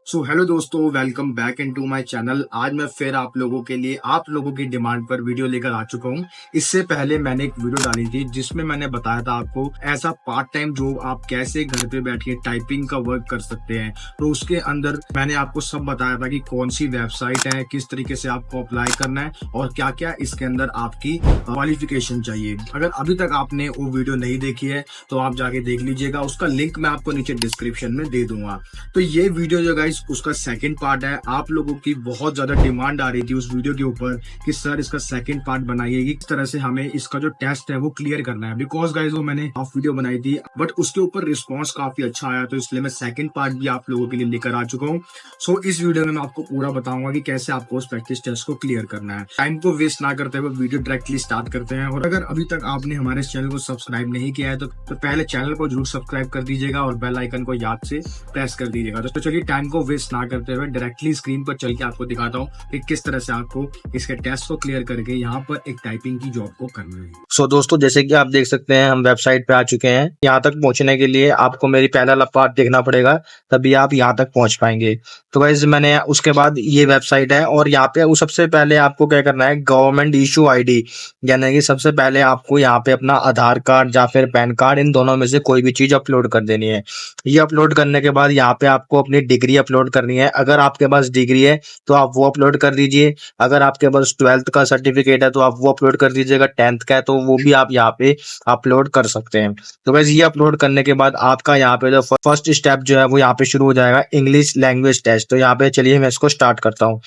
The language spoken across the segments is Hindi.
सो हेलो दोस्तों, welcome back into my channel. आज मैं फिर आप लोगों के लिए आप लोगों की डिमांड पर वीडियो लेकर आ चुका हूं। इससे पहले मैंने एक वीडियो डाली थी जिसमें मैंने बताया था आपको ऐसा पार्ट टाइम जॉब आप कैसे घर पे बैठ के टाइपिंग का वर्क कर सकते हैं। तो उसके अंदर मैंने आपको सब बताया था कि कौन सी वेबसाइट है, किस तरीके से आपको अप्लाई करना है और क्या क्या इसके अंदर आपकी क्वालिफिकेशन चाहिए। अगर अभी तक आपने वो वीडियो नहीं देखी है तो आप जाके देख लीजिएगा, उसका लिंक मैं आपको नीचे डिस्क्रिप्शन में दे दूंगा। तो ये वीडियो जो गाइस उसका सेकंड पार्ट है। आप लोगों की बहुत ज्यादा डिमांड आ रही थी उस वीडियो के ऊपर कि सर इसका सेकंड पार्ट बनाइए, किस तरह से हमें इसका जो टेस्ट है वो क्लियर करना है। बिकॉज गाइस वो मैंने हाफ वीडियो बनाई थी बट उसके ऊपर रिस्पॉन्स काफी अच्छा आया, तो इसलिए मैं सेकंड पार्ट भी आप लोगों के लिए लेकर आ चुका हूँ। सो इस वीडियो में मैं आपको पूरा बताऊंगा कि कैसे आपको उस प्रैक्टिस टेस्ट को क्लियर करना है। टाइम को वेस्ट ना करते हुए वीडियो डायरेक्टली स्टार्ट करते हैं। और अगर अभी तक आपने हमारे चैनल को सब्सक्राइब नहीं किया है तो पहले चैनल को जरूर सब्सक्राइब कर दीजिएगा और बेल आइकन को याद से प्रेस कर दीजिएगा। तो चलिए टाइम को वेस्ट ना करते हुए डायरेक्टली स्क्रीन पर चल के आपको दिखाता हूँ कि किस तरह से आपको इसके टेस्ट को क्लियर करके यहाँ पर एक टाइपिंग की जॉब को करना है। सो दोस्तों, जैसे कि आप देख सकते हैं हम वेबसाइट पे आ चुके हैं। यहाँ तक पहुंचने के लिए आपको मेरी पहला पार्ट देखना पड़ेगा, तभी आप यहाँ तक पहुंच पाएंगे। तो गाइस मैंने उसके बाद ये वेबसाइट है और यहाँ पे सबसे पहले आपको क्या करना है, गवर्नमेंट इशू आईडी, यानी कि सबसे पहले आपको यहाँ पे अपना आधार कार्ड या फिर पैन कार्ड, इन दोनों में से कोई भी चीज अपलोड कर देनी है। ये अपलोड करने के बाद यहाँ पे आपको अपनी डिग्री अपलोड करनी है। अगर आपके पास डिग्री है तो आप वो अपलोड कर दीजिए। अगर आपके पास 12th का सर्टिफिकेट है तो आप वो अपलोड कर दीजिएगा। 10th का है तो वो भी आप यहाँ पे अपलोड कर सकते हैं। तो वैसे ये अपलोड करने के बाद आपका यहाँ पे जो फर्स्ट स्टेप जो है वो यहाँ पे शुरू हो जाएगा, इंग्लिश लैंग्वेज टेस्ट। तो यहाँ पे चलिए मैं इसको स्टार्ट करता हूँ।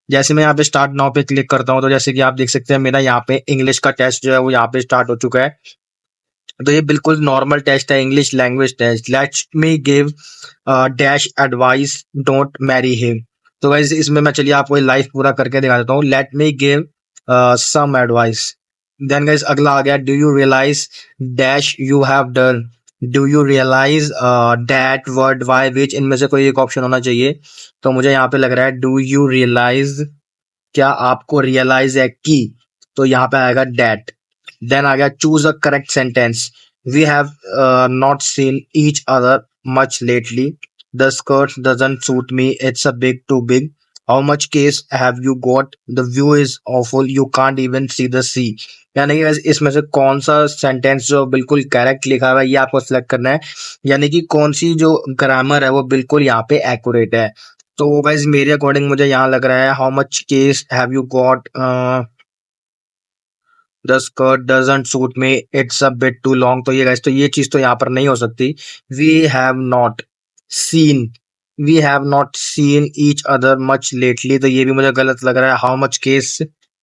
जैसे मैं यहाँ पे स्टार्ट नाउ पे क्लिक करता हूँ तो जैसे कि आप देख सकते हैं मेरा यहाँ पे इंग्लिश का टेस्ट जो है वो यहाँ पे स्टार्ट हो चुका है। तो ये बिल्कुल नॉर्मल टेस्ट है, English language test. Let me give dash advice, don't marry him. तो गाइस इसमें मैं चलिए आपको लाइव पूरा करके दिखा देता हूँ। Let me give some advice. Then guys अगला आ गया, do you realise dash you have done, do you realise that word why which, इनमें से कोई एक ऑप्शन होना चाहिए। तो मुझे यहाँ पे लग रहा है डू यू रियलाइज, क्या आपको रियलाइज है कि, तो यहाँ पे आएगा डैट। देन आ गया choose a correct sentence, we have not seen each other much lately, the skirt doesn't suit me, it's a big too big, how much cash have you got, the view is awful, you can't even see the sea. यानी कि इसमें से कौन सा सेंटेंस जो बिल्कुल करेक्ट लिखा हुआ है ये आपको सिलेक्ट करना है, यानी कि कौन सी जो ग्रामर है वो बिल्कुल यहाँ पे एक्यूरेट है। तो गाइस मेरे अकॉर्डिंग मुझे यहाँ लग रहा है, how much cash have you got, the skirt doesn't suit me, it's a bit too long. तो ये गाइस, तो ये चीज तो यहाँ पर नहीं हो सकती। We have not seen, we have not seen each other much lately, तो ये भी मुझे गलत लग रहा है। How much cash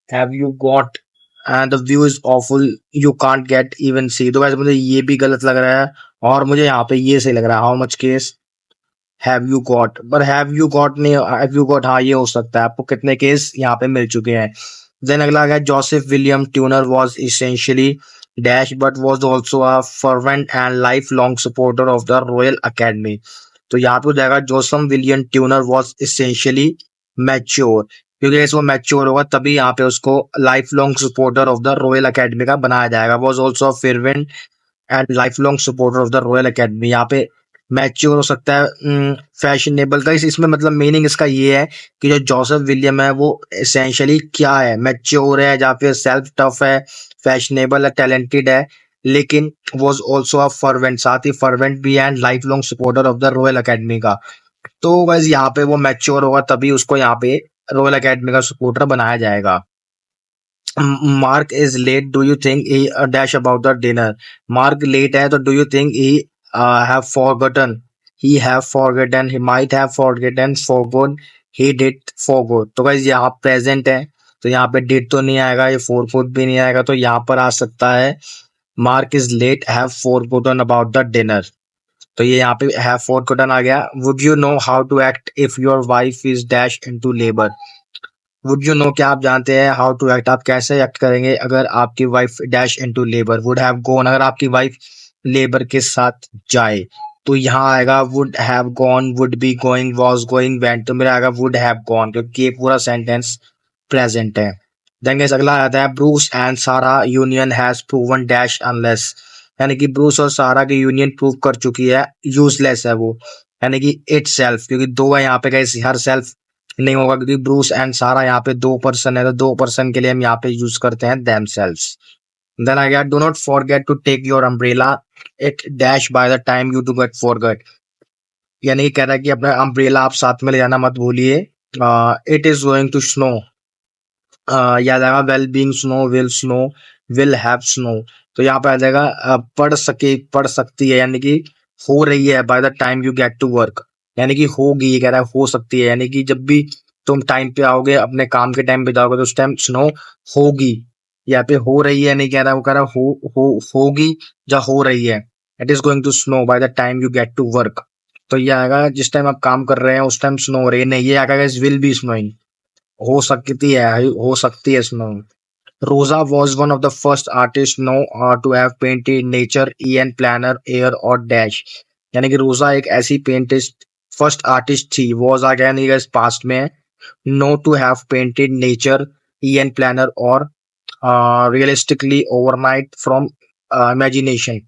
have you got and the view is awful, you can't get even see. तो गाइस मुझे ये भी गलत लग रहा है और मुझे यहाँ पे ये सही लग रहा है, how much cash have you got. पर हैव यू गॉट नहीं, हैव यू गॉट हाँ ये हो सकता है, आपको कितने केस यहाँ पे मिल चुके हैं। देन अगला आ गया, Joseph William tuner was essentially dash but was also a fervent and life long supporter of the royal academy. तो यहाँ पे हो जाएगा Joseph William tuner was essentially mature, क्योंकि ऐसे वो मैच्योर होगा तभी यहाँ पे उसको life long supporter of the royal academy का बनाया जाएगा। Was also a fervent and life long supporter of the royal academy, यहाँ पे मैच्योर हो सकता है फैशनेबल का। इसमें मतलब मीनिंग इसका ये है कि जो जोसेफ विलियम है वो एसेंशियली क्या है, मैच्योर है या फिर सेल्फ टफ है, फैशनेबल है, टैलेंटेड है, लेकिन वॉज ऑल्सो अ फर्वेंट, साथ ही फर्वेंट भी है and life long supporter of the royal academy का। तो बस यहाँ पे वो मैच्योर होगा तभी उसको यहाँ पे रॉयल एकेडमी का सपोर्टर बनाया जाएगा। Mark is late, do you think he dash about the dinner. Mark late है तो do you think he have forgotten, he have forgotten, he might have forgotten, forgot, he did forgot. तो गाइस यहाँ प्रेजेंट है तो यहाँ पे डिड तो नहीं आएगा, ये फॉरगॉट भी नहीं आएगा, तो यहाँ पर आ सकता है Mark is late have forgotten about the dinner. तो ये यहाँ पे हैव फॉरगॉटन आ गया। Would you know how to act if your wife is dash into labour. Would you know, क्या आप जानते हैं, हाउ टू एक्ट, आप कैसे एक्ट करेंगे अगर आपकी wife dash into labour. Would have gone, अगर आपकी वाइफ लेबर के साथ जाए तो यहाँ आएगा would have gone, would be going, was going, went. तो मेरा आएगा वुड हैव गॉन क्योंकि ये पूरा सेंटेंस प्रेजेंट है। देन गाइस अगला आता है, ब्रूस एंड सारा union has proven dash unless, यानी कि ब्रूस और सारा की यूनियन प्रूव कर चुकी है, यूजलेस है वो। यानी कि इट सेल्फ, क्योंकि दो है यहाँ पे गाइस, हर सेल्फ नहीं होगा क्योंकि ब्रूस एंड सारा यहाँ पे दो पर्सन है, तो दो पर्सन के लिए हम यहाँ पे यूज करते हैं themselves. Then I get do not forget to take your umbrella it dash by the time you do get forget. यानी कि कह रहा है कि अपना अम्ब्रेला आप साथ में ले जाना मत भूलिए। It is going to snow, याद आएगा well being snow will have snow. तो यहाँ पे आ जाएगा पढ़ सकती है, यानी कि हो रही है by the time you get to work, यानी कि होगी, ये कह रहा है हो सकती है, यानी कि जब भी तुम टाइम पे आओगे, अपने काम के टाइम पे जाओगे तो उस टाइम स्नो होगी। यहाँ पे हो रही है नहीं कह रहा है, वो कह रहा है होगी या हो रही है। It is going to snow by the time you get to work. तो ये आएगा जिस टाइम आप काम कर रहे हैं उस टाइम स्नो हो रही है, नहीं ये आएगा विल बी स्नोइंग, हो सकती है snow. Rosa was one of the first artist known to have painted nature en plein air और डैश। यानी कि रोजा एक ऐसी पेंटिस्ट फर्स्ट आर्टिस्ट थी, वॉज आ गया नहीं पास्ट में है, known to have painted nature en plein air realistically overnight from imagination.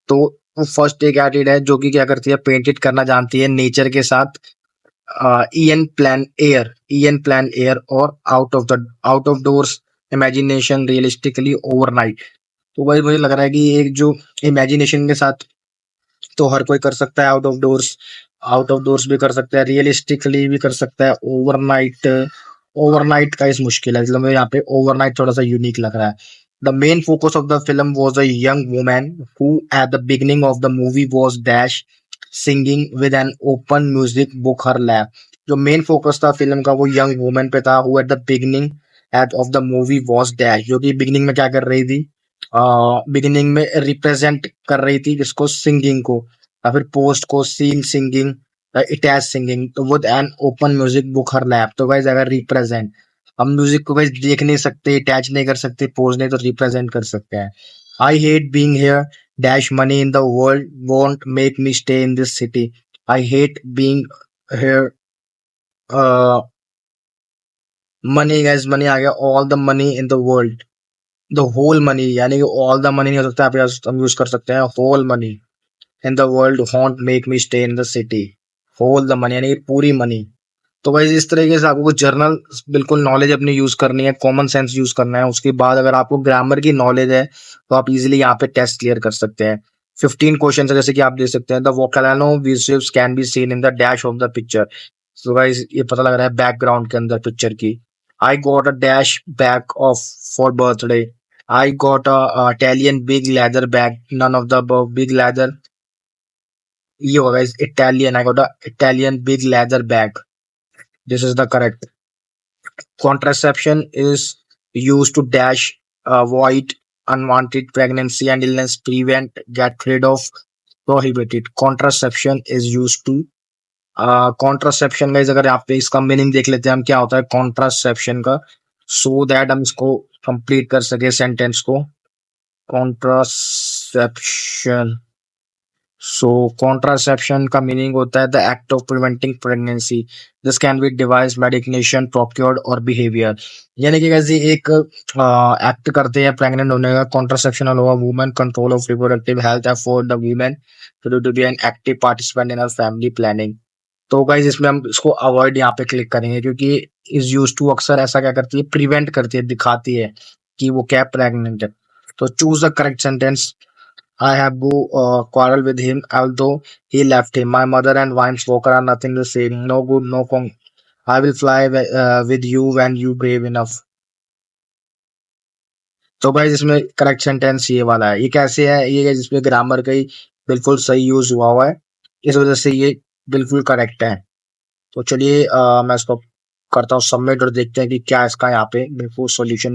तो वो फर्स्ट एक आर्टिस्ट है जो कि क्या करती है, पेंटेड करना जानती है नेचर के साथ, ईएन प्लान एयर और out of doors imagination realistically overnight. तो भाई मुझे लग रहा है कि एक जो इमेजिनेशन के साथ तो हर कोई कर सकता है, आउट ऑफ डोर्स भी कर सकता है, रियलिस्टिकली भी कर सकता है, ओवरनाइट ओवरनाइट का इस मुश्किल है, इसलिए मुझे यहाँ पे ओवरनाइट थोड़ा सा यूनिक लग रहा है। The main focus of the film was a young woman who at the beginning of the movie was dash singing with an open music book her lap. जो मेन फोकस था फिल्म का वो यंग वुमन पे था, who at the beginning eight of the movie was dash, जो कि बिगिनिंग में क्या कर रही थी, बिगिनिंग में रिप्रेजेंट कर रही थी जिसको, सिंगिंग को, या फिर पोस्ट को, सीन सिंगिंग, इटैच सिंगिंग, तो with an open music book her lap. तो गाइस अगर रिप्रेजेंट, हम म्यूजिक को गाइस देख नहीं सकते, अटैच नहीं कर सकते, पोज नहीं, तो रिप्रेजेंट कर सकते हैं। I hate being here dash money in the world won't make me stay in this city. I hate being here, money guys, money आ गया, all the money in the world, the whole money, यानी कि ऑल द मनी नहीं हो सकता, हम यूज कर सकते हैं whole money in the world won't make me stay in the city. Whole the money यानी कि पूरी मनी। तो भाई इस तरीके से आपको कुछ जर्नल बिल्कुल नॉलेज अपनी यूज करनी है, कॉमन सेंस यूज करना है। उसके बाद अगर आपको ग्रामर की नॉलेज है तो आप इजीली यहाँ पे टेस्ट क्लियर कर सकते हैं। 15 क्वेश्चन है जैसे कि आप देख सकते हैं, the vocal visuals can be seen in the dash of the picture. So guys ये पता लग रहा है बैकग्राउंड के अंदर पिक्चर की। I got a dash back of for birthday. I got a Italian big leather bag. None of the above. Big leather. Yo guys, Italian. I got a Italian big leather bag. This is the correct. Contraception is used to dash, avoid unwanted pregnancy and illness, prevent, get rid of, prohibited. Contraception is used to. Contraception guys, अगर आप पे इसका मीनिंग देख लेते हैं हम क्या होता है कॉन्ट्रासेप्शन का, सो दैट हम इसको कंप्लीट कर सके सेंटेंस को। कॉन्ट्रासेप्शन, सो कॉन्ट्रासेप्शन का मीनिंग होता है the act of preventing pregnancy. This can be device medication procured और बिहेवियर। यानी कि कैसे एक एक्ट करते हैं प्रेग्नेंट होने का, contraception allow women control of reproductive health for the women to be an active participant in family planning. तो गाइज इसमें हम इसको अवॉइड यहाँ पे क्लिक करेंगे, क्योंकि इज यूज टू अक्सर ऐसा क्या करती है, प्रिवेंट करती है, दिखाती है कि वो क्या प्रेग्नेंट है। तो choose the correct sentence. I have quarrel with him although he left him. My mother and wine smoker are nothing the same. No good, no con. I will fly with you when you brave enough. तो भाई इसमें करेक्ट सेंटेंस ये वाला है। ये कैसे है, ये जिसमें ग्रामर का ही बिल्कुल सही यूज हुआ है, इस वजह से ये बिल्कुल करेक्ट है। तो चलिए मैं इसको करता हूँ सबमिट और देखते हैं कि क्या इसका यहाँ पे बिल्कुल सॉल्यूशन